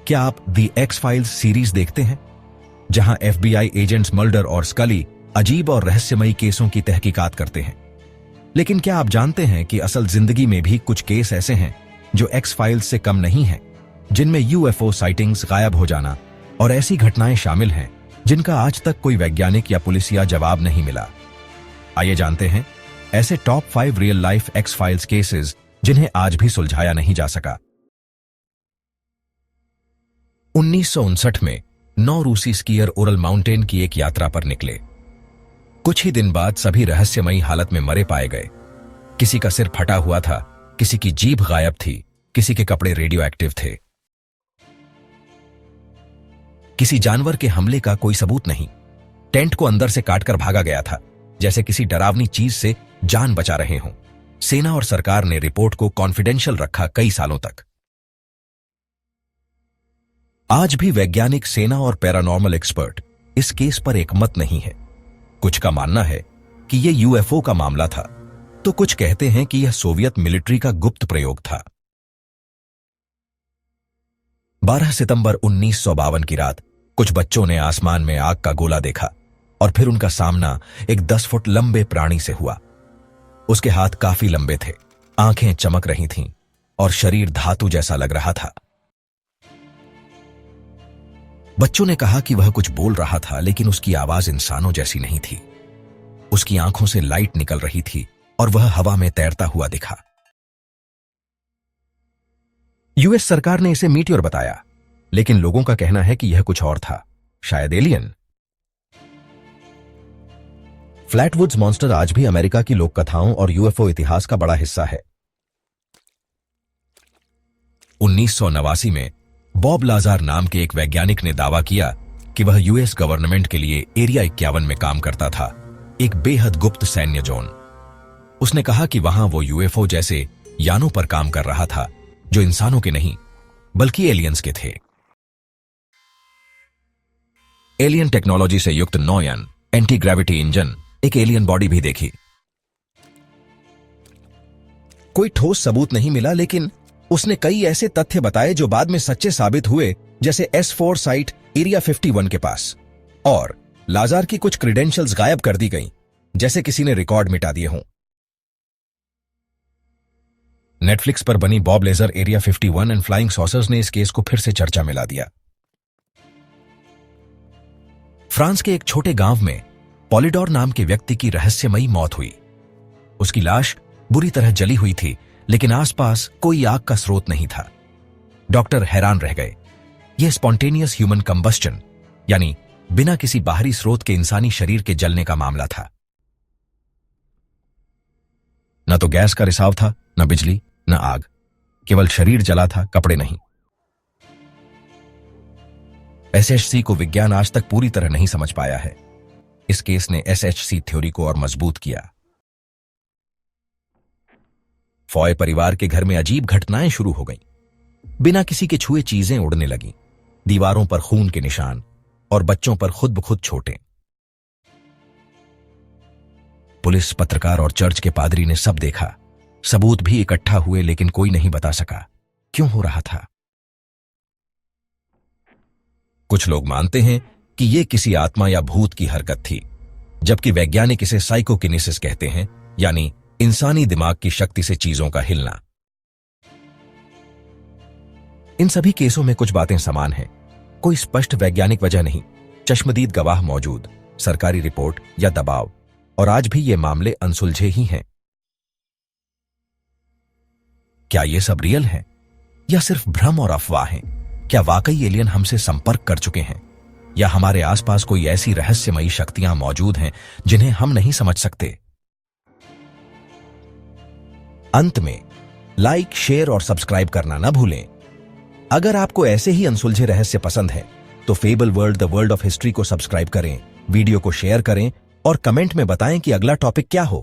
क्या आप the x files series देखते हैं, जहां FBI एजेंट्स मल्डर और स्कली अजीब और रहस्यमयी केसों की तहकीकात करते हैं? लेकिन क्या आप जानते हैं कि असल जिंदगी में भी कुछ केस ऐसे हैं जो एक्स फाइल्स से कम नहीं हैं, जिनमें UFO साइटिंग्स, गायब हो जाना और ऐसी घटनाएं शामिल हैं जिनका आज तक कोई वैज्ञानिक या पुलिसिया जवाब नहीं मिला? आइए जानते हैं ऐसे top 5 real life x files cases जिन्हें आज भी सुलझाया नहीं जा सका। 1959 में 9 रूसी स्कीयर ओरल माउंटेन की एक यात्रा पर निकले। कुछ ही दिन बाद सभी रहस्यमयी हालत में मरे पाए गए। किसी का सिर फटा हुआ था, किसी की जीभ गायब थी, किसी के कपड़े रेडियो एक्टिव थे। किसी जानवर के हमले का कोई सबूत नहीं। टेंट को अंदर से काटकर भागा गया था, जैसे किसी डरावनी चीज से जान बचा रहे हों। सेना और सरकार ने रिपोर्ट को कॉन्फिडेंशियल रखा कई सालों तक। आज भी वैज्ञानिक, सेना और पैरानॉर्मल एक्सपर्ट इस केस पर एकमत नहीं है। कुछ का मानना है कि यह UFO का मामला था, तो कुछ कहते हैं कि यह सोवियत मिलिट्री का गुप्त प्रयोग था। 12 सितंबर 1952 की रात कुछ बच्चों ने आसमान में आग का गोला देखा और फिर उनका सामना एक 10 फुट लंबे प्राणी से हुआ। उसके हाथ काफी लंबे थे, आंखें चमक रही थीं और शरीर धातु जैसा लग रहा था। बच्चों ने कहा कि वह कुछ बोल रहा था, लेकिन उसकी आवाज इंसानों जैसी नहीं थी। उसकी आंखों से लाइट निकल रही थी और वह हवा में तैरता हुआ दिखा। US सरकार ने इसे मीटियोर बताया, लेकिन लोगों का कहना है कि यह कुछ और था, शायद एलियन। फ्लैटवुड्स मॉन्स्टर आज भी अमेरिका की लोक कथाओं और UFO इतिहास का बड़ा हिस्सा है। 1989 में बॉब लाजार नाम के एक वैज्ञानिक ने दावा किया कि वह US गवर्नमेंट के लिए एरिया 51 में काम करता था, एक बेहद गुप्त सैन्य जोन। उसने कहा कि वहां वो UFO जैसे यानों पर काम कर रहा था, जो इंसानों के नहीं बल्कि एलियंस के थे। एलियन टेक्नोलॉजी से युक्त नौयान एंटी ग्रेविटी इंजन, एक एलियन बॉडी भी देखी। कोई ठोस सबूत नहीं मिला, लेकिन उसने कई ऐसे तथ्य बताए जो बाद में सच्चे साबित हुए, जैसे S4 साइट एरिया 51 के पास। और लाजार की कुछ क्रेडेंशियल्स गायब कर दी गईं, जैसे किसी ने रिकॉर्ड मिटा दिए हों। नेटफ्लिक्स पर बनी Bob Lazar area 51 and flying saucers ने इस केस को फिर से चर्चा में ला दिया। फ्रांस के एक छोटे गांव में पॉलिडोर नाम के व्यक्ति की रहस्यमयी मौत हुई। उसकी लाश बुरी तरह जली हुई थी, लेकिन आसपास कोई आग का स्रोत नहीं था। डॉक्टर हैरान रह गए। यह स्पॉन्टेनियस ह्यूमन कंबस्टन, यानी बिना किसी बाहरी स्रोत के इंसानी शरीर के जलने का मामला था। न तो गैस का रिसाव था, न बिजली, न आग, केवल शरीर जला था, कपड़े नहीं। SHC को विज्ञान आज तक पूरी तरह नहीं समझ पाया है। इस केस ने SHC थ्योरी को और मजबूत किया। फॉय परिवार के घर में अजीब घटनाएं शुरू हो गईं। बिना किसी के छुए चीजें उड़ने लगीं, दीवारों पर खून के निशान और बच्चों पर खुद ब खुद छोटे। पुलिस, पत्रकार और चर्च के पादरी ने सब देखा। सबूत भी इकट्ठा हुए, लेकिन कोई नहीं बता सका क्यों हो रहा था। कुछ लोग मानते हैं कि यह किसी आत्मा या भूत की हरकत थी, जबकि वैज्ञानिक इसे साइकोकिनेसिस कहते हैं, यानी इंसानी दिमाग की शक्ति से चीजों का हिलना। इन सभी केसों में कुछ बातें समान हैं। कोई स्पष्ट वैज्ञानिक वजह नहीं, चश्मदीद गवाह मौजूद, सरकारी रिपोर्ट या दबाव, और आज भी ये मामले अनसुलझे ही हैं। क्या ये सब रियल है या सिर्फ भ्रम और अफवाह हैं? क्या वाकई एलियन हमसे संपर्क कर चुके हैं, या हमारे आसपास कोई ऐसी रहस्यमयी शक्तियां मौजूद हैं जिन्हें हम नहीं समझ सकते? अंत में लाइक, शेयर और सब्सक्राइब करना ना भूलें। अगर आपको ऐसे ही अनसुलझे रहस्य पसंद है तो fable world, the world of history को सब्सक्राइब करें, वीडियो को शेयर करें और कमेंट में बताएं कि अगला टॉपिक क्या हो।